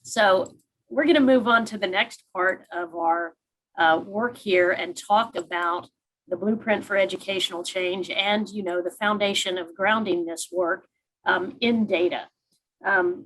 So we're going to move on to the next part of our work here and talk about the blueprint for educational change and, the foundation of grounding this work in data.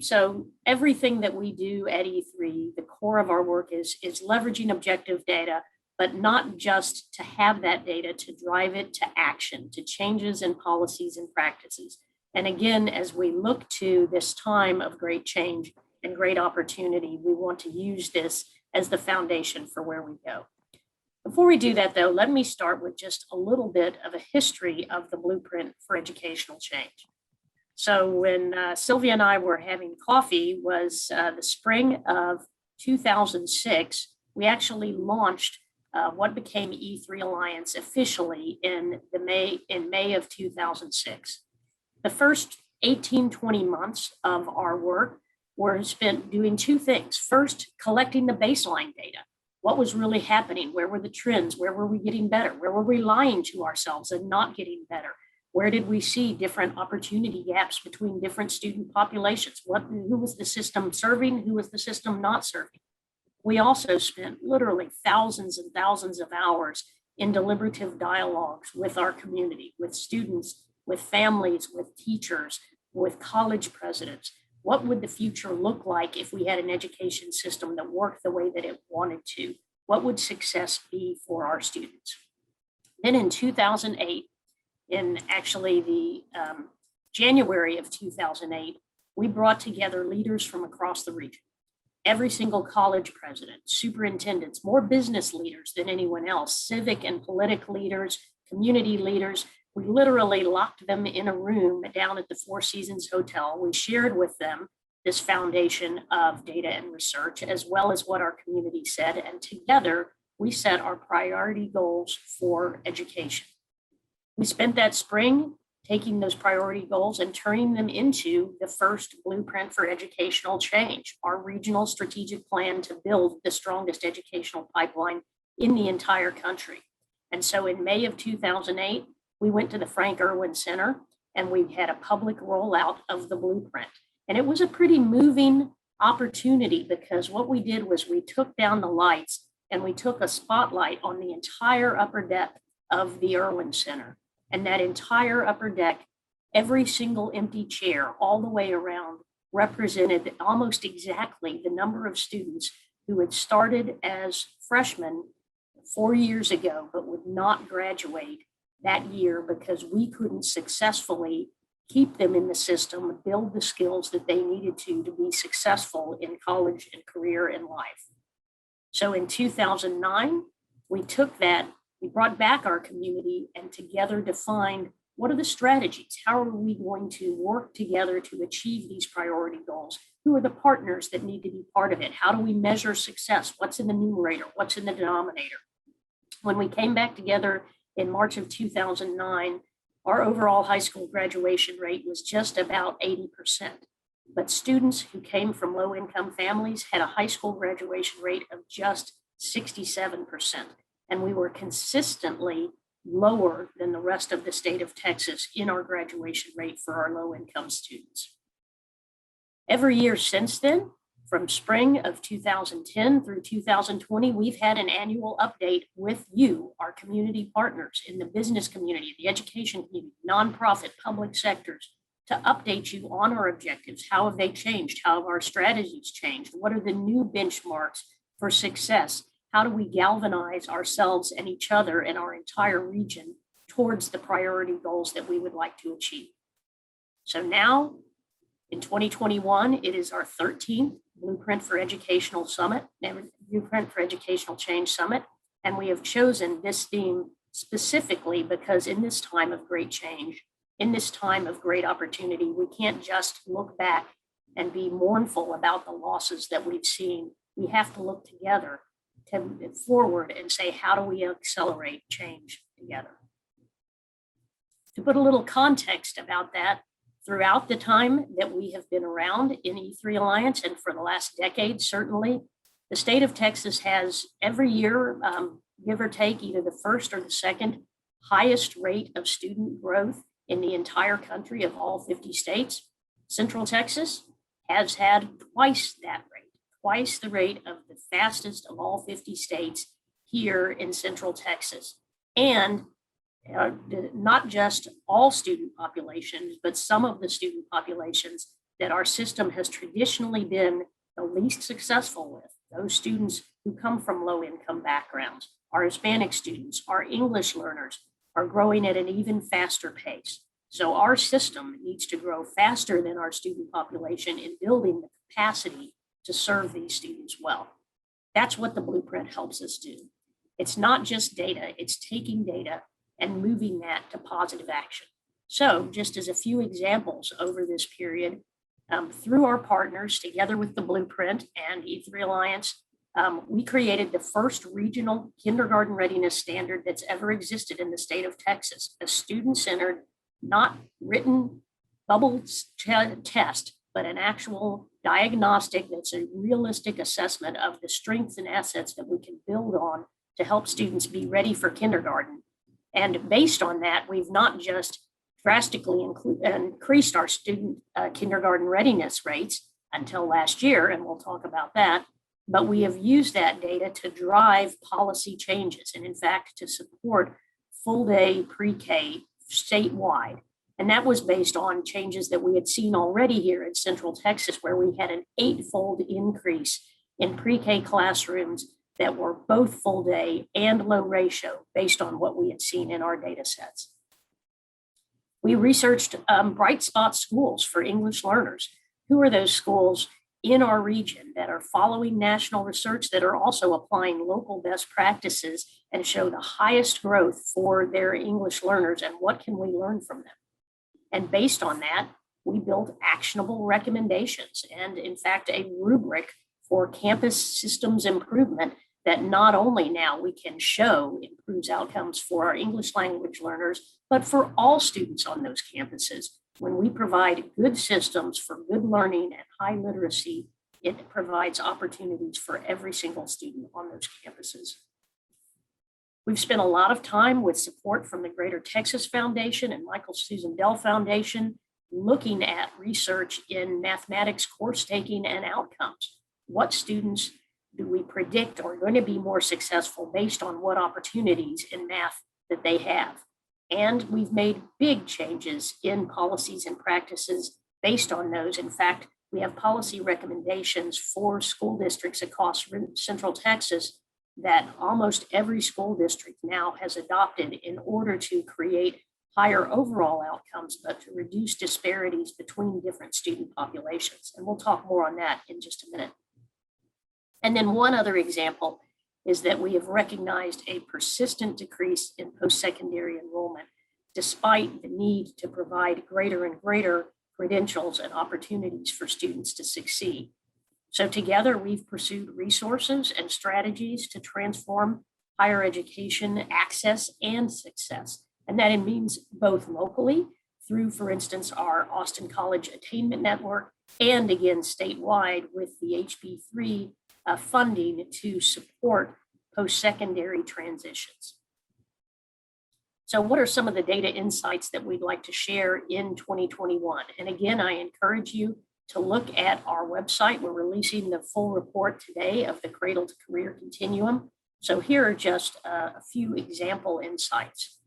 So everything that we do at E3, the core of our work is leveraging objective data, but not just to have that data, to drive it to action, to changes in policies and practices. And again, as we look to this time of great change and great opportunity, we want to use this as the foundation for where we go. Before we do that, though, let me start with just a little bit of a history of the blueprint for educational change. So when Sylvia and I were having coffee was the spring of 2006, we actually launched what became E3 Alliance officially in May of 2006. The first 18-20 months of our work were spent doing two things. First, collecting the baseline data. What was really happening? Where were the trends? Where were we getting better? Where were we lying to ourselves and not getting better? Where did we see different opportunity gaps between different student populations? Who was the system serving? Who was the system not serving? We also spent literally thousands and thousands of hours in deliberative dialogues with our community, with students, with families, with teachers, with college presidents. What would the future look like if we had an education system that worked the way that it wanted to? What would success be for our students? Then in 2008, in actually the January of 2008, we brought together leaders from across the region. Every single college president, superintendents, more business leaders than anyone else, civic and political leaders, community leaders. We literally locked them in a room down at the Four Seasons Hotel. We shared with them this foundation of data and research, as well as what our community said. And together, we set our priority goals for education. We spent that spring taking those priority goals and turning them into the first blueprint for educational change, our regional strategic plan to build the strongest educational pipeline in the entire country. And so in May of 2008, we went to the Frank Erwin Center and we had a public rollout of the blueprint. And it was a pretty moving opportunity because what we did was we took down the lights and we took a spotlight on the entire upper deck of the Erwin Center. And that entire upper deck, every single empty chair all the way around represented almost exactly the number of students who had started as freshmen 4 years ago, but would not graduate that year because we couldn't successfully keep them in the system, build the skills that they needed to be successful in college and career and life. So in 2009, we took that, we brought back our community and together defined what are the strategies? How are we going to work together to achieve these priority goals? Who are the partners that need to be part of it? How do we measure success? What's in the numerator? What's in the denominator? When we came back together in March of 2009, our overall high school graduation rate was just about 80%. But students who came from low-income families had a high school graduation rate of just 67%. And we were consistently lower than the rest of the state of Texas in our graduation rate for our low-income students. Every year since then, from spring of 2010 through 2020, we've had an annual update with you, our community partners in the business community, the education community, nonprofit, public sectors, to update you on our objectives. How have they changed? How have our strategies changed? What are the new benchmarks for success? How do we galvanize ourselves and each other and our entire region towards the priority goals that we would like to achieve? So now, in 2021, it is our 13th Blueprint for Educational Summit, Blueprint for Educational Change Summit, and we have chosen this theme specifically because in this time of great change, in this time of great opportunity, we can't just look back and be mournful about the losses that we've seen. We have to look together forward and say, how do we accelerate change together? To put a little context about that, throughout the time that we have been around in E3 Alliance, and for the last decade, certainly, the state of Texas has every year, give or take, either the first or the second highest rate of student growth in the entire country of all 50 states. Central Texas has had twice that rate, twice the rate of the fastest of all 50 states here in Central Texas. And not just all student populations, but some of the student populations that our system has traditionally been the least successful with, those students who come from low-income backgrounds, our Hispanic students, our English learners are growing at an even faster pace. So our system needs to grow faster than our student population in building the capacity to serve these students well. That's what the blueprint helps us do. It's not just data, it's taking data and moving that to positive action. So just as a few examples over this period, through our partners, together with the Blueprint and E3 Alliance, we created the first regional kindergarten readiness standard that's ever existed in the state of Texas, a student-centered, not written bubble test, but an actual diagnostic that's a realistic assessment of the strengths and assets that we can build on to help students be ready for kindergarten. And based on that, we've not just drastically increased our student kindergarten readiness rates until last year, and we'll talk about that, but we have used that data to drive policy changes and in fact to support full day pre-K statewide. And that was based on changes that we had seen already here in Central Texas, where we had an 8-fold increase in pre-K classrooms that were both full day and low ratio based on what we had seen in our data sets. We researched bright spot schools for English learners. Who are those schools in our region that are following national research that are also applying local best practices and show the highest growth for their English learners, and what can we learn from them? And based on that, we built actionable recommendations and in fact a rubric for campus systems improvement that not only now we can show improves outcomes for our English language learners, but for all students on those campuses. When we provide good systems for good learning and high literacy, it provides opportunities for every single student on those campuses. We've spent a lot of time with support from the Greater Texas Foundation and Michael Susan Dell Foundation, looking at research in mathematics course taking and outcomes. What students do we predict are going to be more successful based on what opportunities in math that they have? And we've made big changes in policies and practices based on those. In fact, we have policy recommendations for school districts across Central Texas that almost every school district now has adopted in order to create higher overall outcomes, but to reduce disparities between different student populations. And we'll talk more on that in just a minute. And then one other example is that we have recognized a persistent decrease in post-secondary enrollment, despite the need to provide greater and greater credentials and opportunities for students to succeed. So together, we've pursued resources and strategies to transform higher education access and success. And that means both locally through, for instance, our Austin College Attainment Network, and again, statewide with the HB3 funding to support post-secondary transitions. So what are some of the data insights that we'd like to share in 2021? And again, I encourage you to look at our website. We're releasing the full report today of the Cradle to Career Continuum. So here are just a few example insights.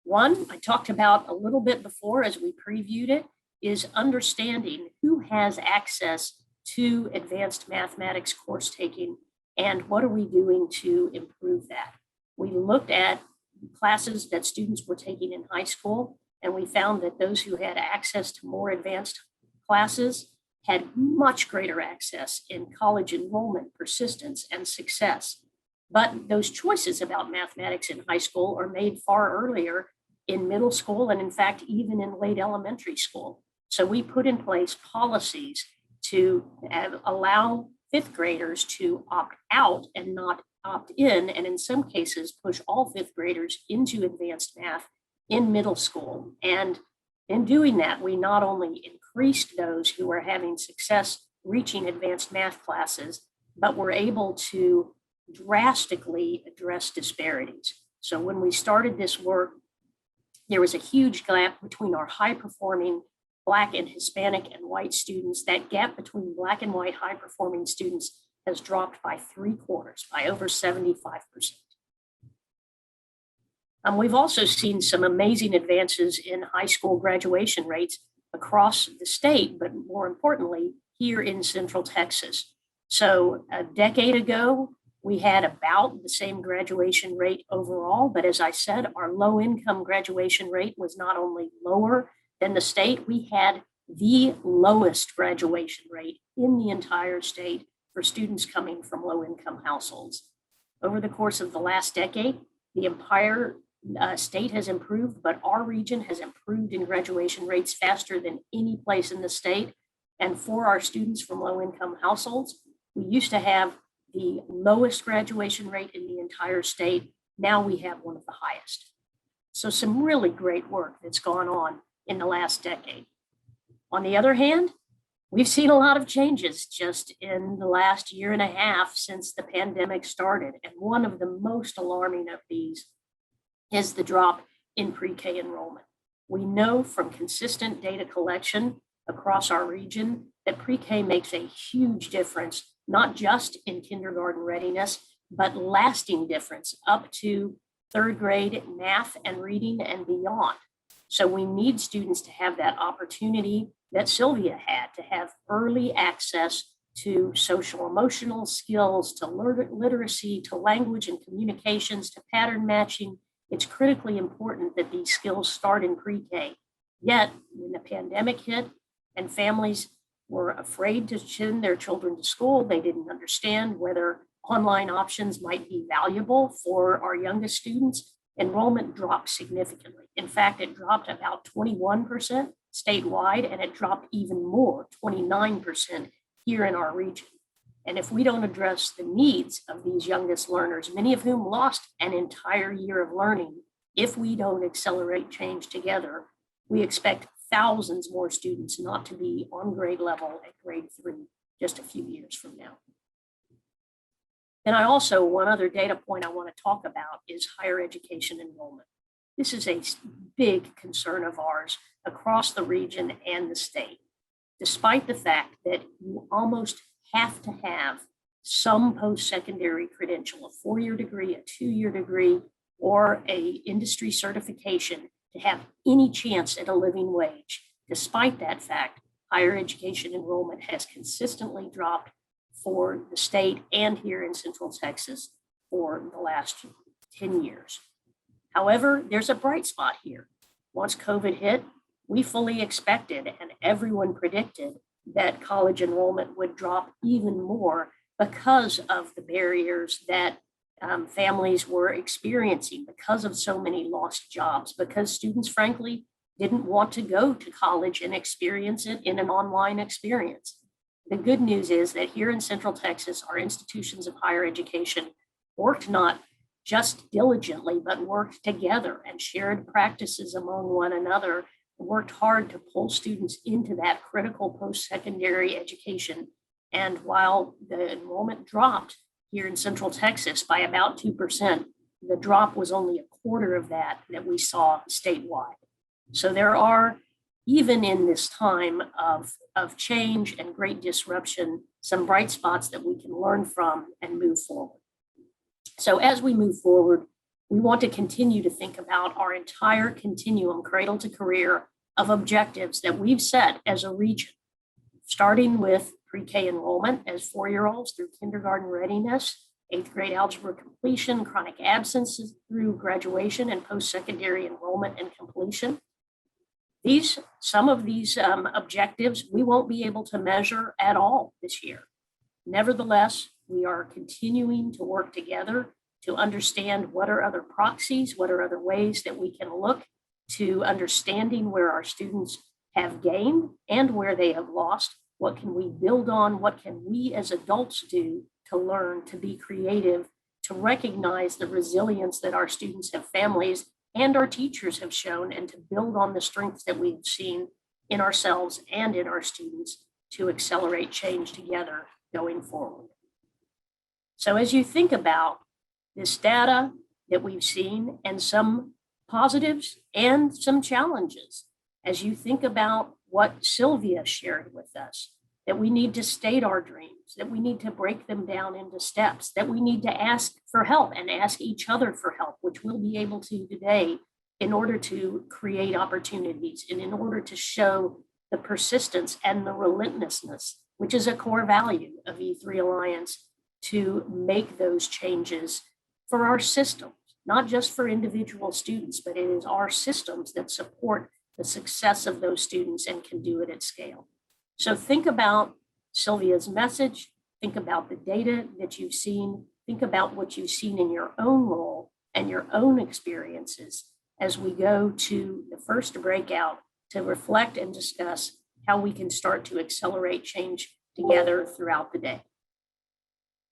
One, I talked about a little bit before as we previewed it, is understanding who has access to advanced mathematics course taking and what are we doing to improve that. We looked at classes that students were taking in high school, and we found that those who had access to more advanced classes had much greater access in college enrollment, persistence, and success. But those choices about mathematics in high school are made far earlier in middle school and in fact, even in late elementary school. So we put in place policies to allow fifth graders to opt out and not opt in, and in some cases push all fifth graders into advanced math in middle school. And in doing that, we not only increased those who are having success reaching advanced math classes, but we're able to drastically address disparities. So when we started this work, there was a huge gap between our high-performing Black and Hispanic and white students. That gap between Black and white high-performing students has dropped by 3/4, by over 75%. We've also seen some amazing advances in high school graduation rates across the state, but more importantly, here in Central Texas. So a decade ago, we had about the same graduation rate overall, but as I said, our low income graduation rate was not only lower than the state, we had the lowest graduation rate in the entire state for students coming from low income households. Over the course of the last decade, the entire state has improved, but our region has improved in graduation rates faster than any place in the state. And for our students from low income households, we used to have the lowest graduation rate in the entire state. Now we have one of the highest. So some really great work that's gone on in the last decade. On the other hand, we've seen a lot of changes just in the last year and a half since the pandemic started. And one of the most alarming of these is the drop in pre-K enrollment. We know from consistent data collection across our region that pre-K makes a huge difference, not just in kindergarten readiness, but lasting difference up to third grade math and reading and beyond. So we need students to have that opportunity that Sylvia had, to have early access to social emotional skills, to literacy, to language and communications, to pattern matching. It's critically important that these skills start in pre-K. Yet, when the pandemic hit and families were afraid to send their children to school, they didn't understand whether online options might be valuable for our youngest students, enrollment dropped significantly. In fact, it dropped about 21% statewide, and it dropped even more, 29% here in our region. And if we don't address the needs of these youngest learners, many of whom lost an entire year of learning, if we don't accelerate change together, we expect thousands more students not to be on grade level at grade 3 just a few years from now. And one other data point I want to talk about is higher education enrollment. This is a big concern of ours across the region and the state, despite the fact that you almost have to have some post-secondary credential, a 4-year degree, a 2-year degree, or a industry certification to have any chance at a living wage. Despite that fact, higher education enrollment has consistently dropped for the state and here in Central Texas for the last 10 years. However, there's a bright spot here. Once COVID hit, we fully expected and everyone predicted that college enrollment would drop even more because of the barriers that families were experiencing, because of so many lost jobs, because students, frankly, didn't want to go to college and experience it in an online experience. The good news is that here in Central Texas, our institutions of higher education worked not just diligently, but worked together and shared practices among one another, worked hard to pull students into that critical post-secondary education. And while the enrollment dropped here in Central Texas by about 2%, the drop was only 1/4 of that we saw statewide. So there are, even in this time of change and great disruption, some bright spots that we can learn from and move forward. So as we move forward, we want to continue to think about our entire continuum, cradle to career, of objectives that we've set as a region, starting with pre-K enrollment as 4-year-olds through kindergarten readiness, 8th grade algebra completion, chronic absences through graduation and post-secondary enrollment and completion. Some of these objectives we won't be able to measure at all this year. Nevertheless, we are continuing to work together to understand what are other proxies, what are other ways that we can look to understanding where our students have gained and where they have lost. What can we build on? What can we as adults do to learn, to be creative, to recognize the resilience that our students have, families, and our teachers have shown, and to build on the strengths that we've seen in ourselves and in our students to accelerate change together going forward. So as you think about this data that we've seen and some positives and some challenges, as you think about what Sylvia shared with us, that we need to state our dreams, that we need to break them down into steps, that we need to ask for help and ask each other for help, which we'll be able to today in order to create opportunities and in order to show the persistence and the relentlessness, which is a core value of E3 Alliance, to make those changes for our systems, not just for individual students, but it is our systems that support the success of those students and can do it at scale. So think about Sylvia's message, think about the data that you've seen, think about what you've seen in your own role and your own experiences as we go to the first breakout to reflect and discuss how we can start to accelerate change together throughout the day.